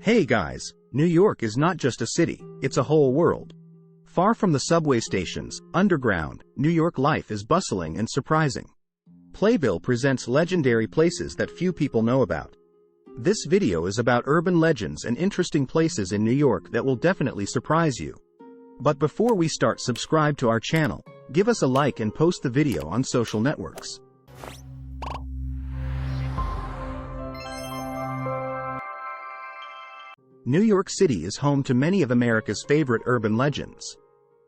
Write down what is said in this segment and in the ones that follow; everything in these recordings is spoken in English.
Hey guys, New York is not just a city, it's a whole world. Far from the subway stations, underground, New York life is bustling and surprising. Playbill presents legendary places that few people know about. This video is about urban legends and interesting places in New York that will definitely surprise you. But before we start, subscribe to our channel, give us a like and post the video on social networks. New York City is home to many of America's favorite urban legends.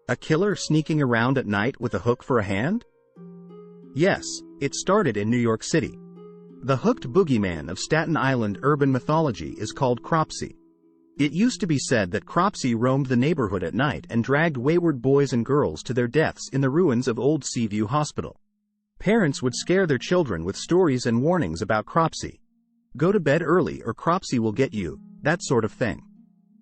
A killer sneaking around at night with a hook for a hand? Yes, it started in New York City. The hooked boogeyman of Staten Island urban mythology is called Cropsey. It used to be said that Cropsey roamed the neighborhood at night and dragged wayward boys and girls to their deaths in the ruins of Old Seaview Hospital. Parents would scare their children with stories and warnings about Cropsey. Go to bed early or Cropsey will get you, that sort of thing.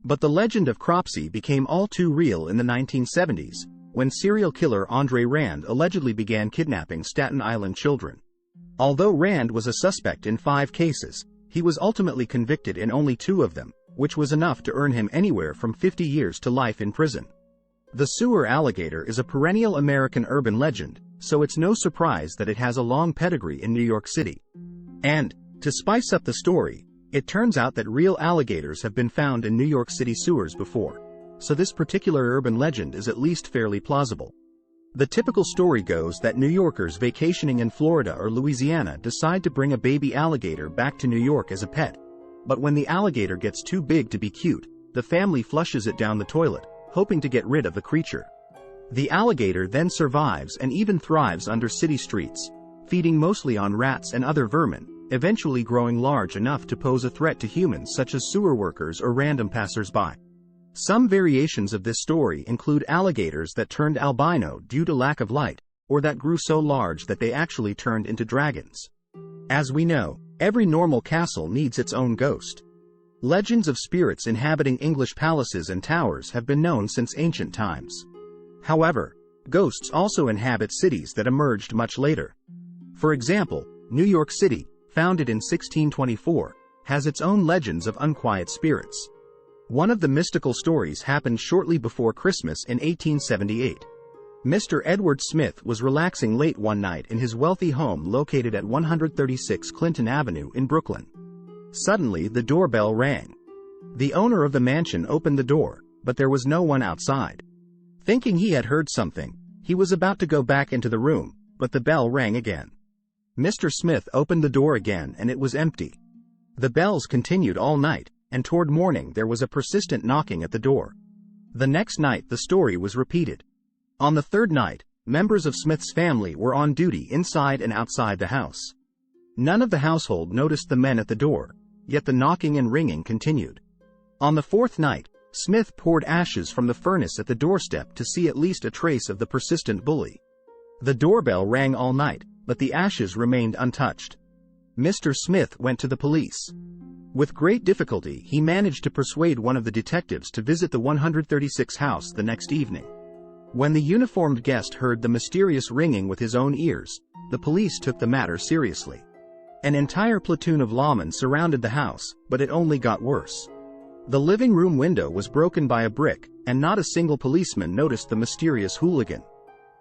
But the legend of Cropsey became all too real in the 1970s, when serial killer Andre Rand allegedly began kidnapping Staten Island children. Although Rand was a suspect in 5 cases, he was ultimately convicted in only 2 of them, which was enough to earn him anywhere from 50 years to life in prison. The sewer alligator is a perennial American urban legend, so it's no surprise that it has a long pedigree in New York City. And, to spice up the story, it turns out that real alligators have been found in New York City sewers before, so this particular urban legend is at least fairly plausible. The typical story goes that New Yorkers vacationing in Florida or Louisiana decide to bring a baby alligator back to New York as a pet. But when the alligator gets too big to be cute, the family flushes it down the toilet, hoping to get rid of the creature. The alligator then survives and even thrives under city streets, feeding mostly on rats and other vermin, eventually growing large enough to pose a threat to humans such as sewer workers or random passers-by. Some variations of this story include alligators that turned albino due to lack of light, or that grew so large that they actually turned into dragons. As we know, every normal castle needs its own ghost. Legends of spirits inhabiting English palaces and towers have been known since ancient times. However, ghosts also inhabit cities that emerged much later. For example, New York City, founded in 1624, has its own legends of unquiet spirits. One of the mystical stories happened shortly before Christmas in 1878. Mr. Edward Smith was relaxing late one night in his wealthy home located at 136 Clinton Avenue in Brooklyn. Suddenly, the doorbell rang. The owner of the mansion opened the door, but there was no one outside. Thinking he had heard something, he was about to go back into the room, but the bell rang again. Mr. Smith opened the door again and it was empty. The bells continued all night, and toward morning there was a persistent knocking at the door. The next night the story was repeated. On the third night, members of Smith's family were on duty inside and outside the house. None of the household noticed the men at the door, yet the knocking and ringing continued. On the fourth night, Smith poured ashes from the furnace at the doorstep to see at least a trace of the persistent bully. The doorbell rang all night, but the ashes remained untouched. Mr. Smith went to the police. With great difficulty, he managed to persuade one of the detectives to visit the 136 house the next evening. When the uniformed guest heard the mysterious ringing with his own ears, the police took the matter seriously. An entire platoon of lawmen surrounded the house, but it only got worse. The living room window was broken by a brick, and not a single policeman noticed the mysterious hooligan.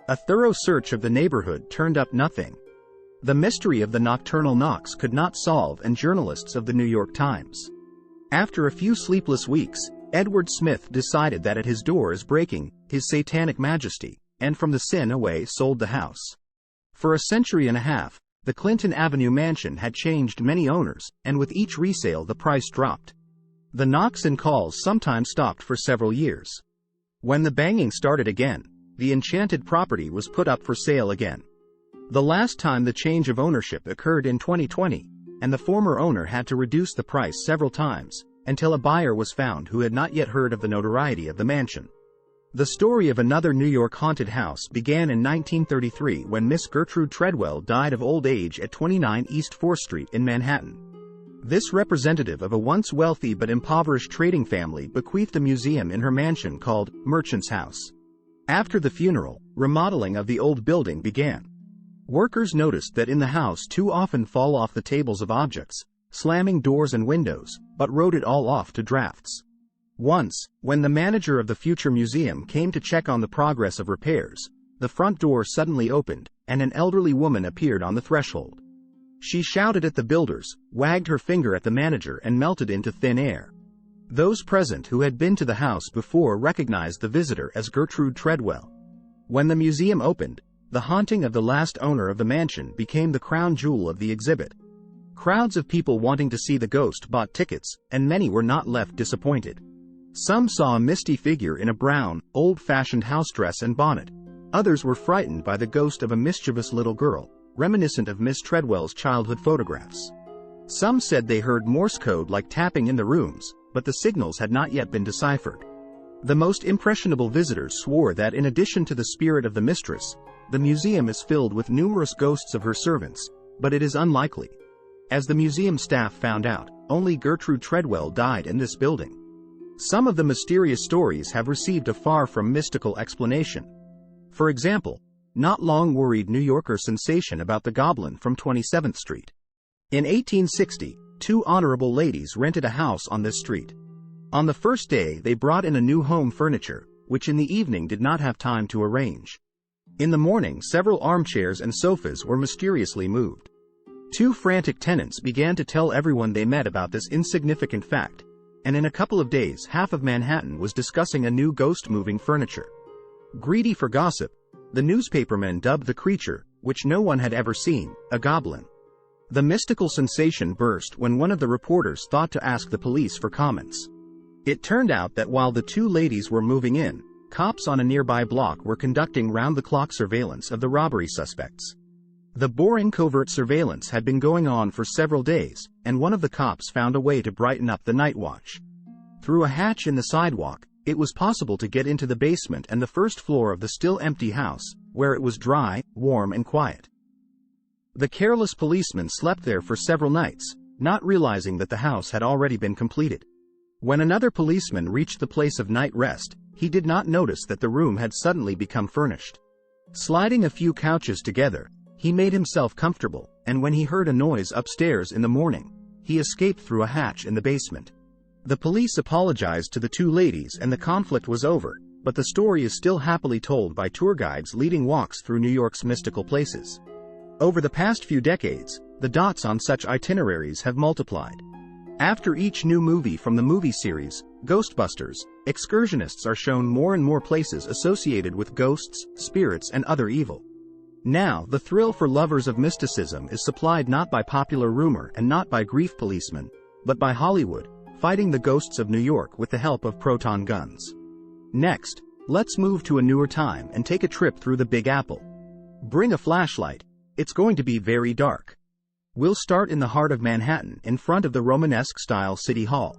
A thorough search of the neighborhood turned up nothing. The mystery of the nocturnal knocks could not solve, and journalists of the New York Times. After a few sleepless weeks, Edward Smith decided that at his door is breaking his satanic majesty, and from the sin away sold the house. For a century and a half, the Clinton Avenue mansion had changed many owners, and with each resale the price dropped. The knocks and calls sometimes stopped for several years. When the banging started again, the enchanted property was put up for sale again. The last time the change of ownership occurred in 2020, and the former owner had to reduce the price several times, until a buyer was found who had not yet heard of the notoriety of the mansion. The story of another New York haunted house began in 1933 when Miss Gertrude Treadwell died of old age at 29 East 4th Street in Manhattan. This representative of a once wealthy but impoverished trading family bequeathed a museum in her mansion called Merchant's House. After the funeral, remodeling of the old building began. Workers noticed that in the house too often fall off the tables of objects, slamming doors and windows, but wrote it all off to drafts. Once, when the manager of the future museum came to check on the progress of repairs, the front door suddenly opened, and an elderly woman appeared on the threshold. She shouted at the builders, wagged her finger at the manager, and melted into thin air. Those present who had been to the house before recognized the visitor as Gertrude Treadwell. When the museum opened, the haunting of the last owner of the mansion became the crown jewel of the exhibit. Crowds of people wanting to see the ghost bought tickets, and many were not left disappointed. Some saw a misty figure in a brown, old-fashioned house dress and bonnet. Others were frightened by the ghost of a mischievous little girl, reminiscent of Miss Treadwell's childhood photographs. Some said they heard Morse code like tapping in the rooms, but the signals had not yet been deciphered. The most impressionable visitors swore that in addition to the spirit of the mistress, the museum is filled with numerous ghosts of her servants, but it is unlikely. As the museum staff found out, only Gertrude Treadwell died in this building. Some of the mysterious stories have received a far from mystical explanation. For example, not long worried New Yorker sensation about the goblin from 27th Street. In 1860, two honorable ladies rented a house on this street. On the first day they brought in a new home furniture, which in the evening did not have time to arrange. In the morning several armchairs and sofas were mysteriously moved. Two frantic tenants began to tell everyone they met about this insignificant fact, and in a couple of days half of Manhattan was discussing a new ghost moving furniture. Greedy for gossip, the newspapermen dubbed the creature, which no one had ever seen, a goblin. The mystical sensation burst when one of the reporters thought to ask the police for comments. It turned out that while the two ladies were moving in, cops on a nearby block were conducting round-the-clock surveillance of the robbery suspects. The boring covert surveillance had been going on for several days, and one of the cops found a way to brighten up the night watch. Through a hatch in the sidewalk, it was possible to get into the basement and the first floor of the still empty house, where it was dry, warm and quiet. The careless policeman slept there for several nights, not realizing that the house had already been completed. When another policeman reached the place of night rest, he did not notice that the room had suddenly become furnished. Sliding a few couches together, he made himself comfortable, and when he heard a noise upstairs in the morning, he escaped through a hatch in the basement. The police apologized to the two ladies and the conflict was over, but the story is still happily told by tour guides leading walks through New York's mystical places. Over the past few decades, the dots on such itineraries have multiplied. After each new movie from the movie series, Ghostbusters, excursionists are shown more and more places associated with ghosts, spirits, and other evil. Now, the thrill for lovers of mysticism is supplied not by popular rumor and not by grief policemen, but by Hollywood, fighting the ghosts of New York with the help of proton guns. Next, let's move to a newer time and take a trip through the Big Apple. Bring a flashlight. It's going to be very dark. We'll start in the heart of Manhattan, in front of the Romanesque-style City Hall.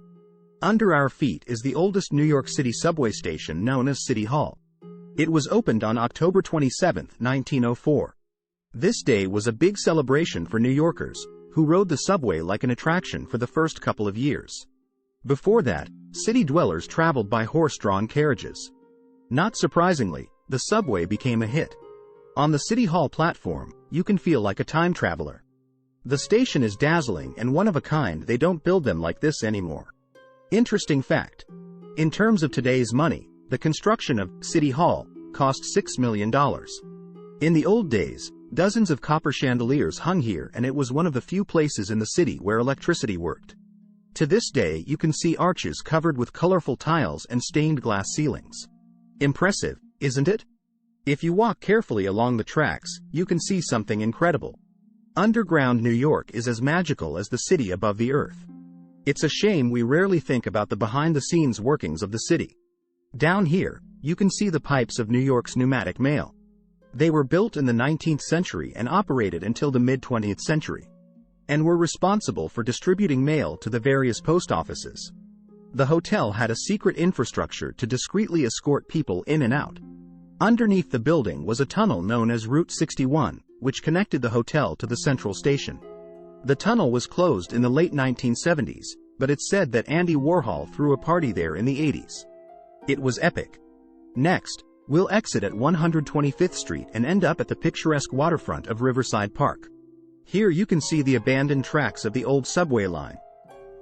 Under our feet is the oldest New York City subway station known as City Hall. It was opened on October 27, 1904. This day was a big celebration for New Yorkers, who rode the subway like an attraction for the first couple of years. Before that, city dwellers traveled by horse-drawn carriages. Not surprisingly, the subway became a hit. On the City Hall platform, you can feel like a time traveler. The station is dazzling and one of a kind. They don't build them like this anymore. Interesting fact. In terms of today's money, the construction of City Hall cost $6 million. In the old days, dozens of copper chandeliers hung here and it was one of the few places in the city where electricity worked. To this day you can see arches covered with colorful tiles and stained glass ceilings. Impressive, isn't it? If you walk carefully along the tracks, you can see something incredible. Underground New York is as magical as the city above the earth. It's a shame we rarely think about the behind-the-scenes workings of the city. Down here, you can see the pipes of New York's pneumatic mail. They were built in the 19th century and operated until the mid-20th century, and were responsible for distributing mail to the various post offices. The hotel had a secret infrastructure to discreetly escort people in and out. Underneath the building was a tunnel known as Route 61, which connected the hotel to the central station. The tunnel was closed in the late 1970s, but it's said that Andy Warhol threw a party there in the 80s. It was epic. Next, we'll exit at 125th Street and end up at the picturesque waterfront of Riverside Park. Here you can see the abandoned tracks of the old subway line.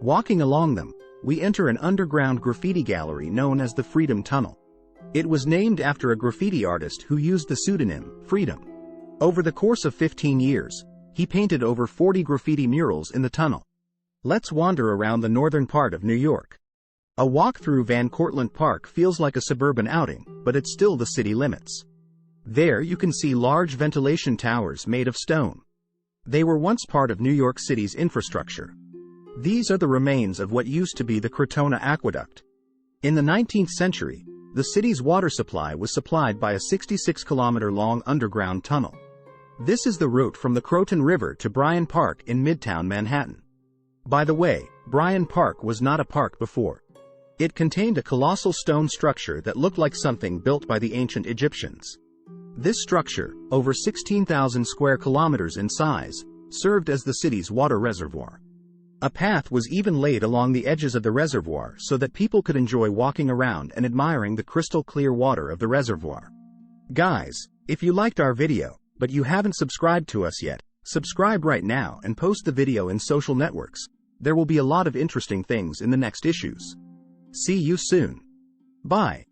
Walking along them, we enter an underground graffiti gallery known as the Freedom Tunnel. It was named after a graffiti artist who used the pseudonym Freedom. Over the course of 15 years, he painted over 40 graffiti murals in the tunnel. Let's wander around the northern part of New York. A walk through Van Cortlandt Park feels like a suburban outing, but it's still the city limits. There you can see large ventilation towers made of stone. They were once part of New York City's infrastructure. These are the remains of what used to be the Crotona Aqueduct. In the 19th century, the city's water supply was supplied by a 66-kilometer-long underground tunnel. This is the route from the Croton River to Bryan Park in Midtown Manhattan. By the way, Bryan Park was not a park before. It contained a colossal stone structure that looked like something built by the ancient Egyptians. This structure, over 16,000 square kilometers in size, served as the city's water reservoir. A path was even laid along the edges of the reservoir so that people could enjoy walking around and admiring the crystal clear water of the reservoir. Guys, if you liked our video, but you haven't subscribed to us yet, subscribe right now and post the video in social networks. There will be a lot of interesting things in the next issues. See you soon. Bye.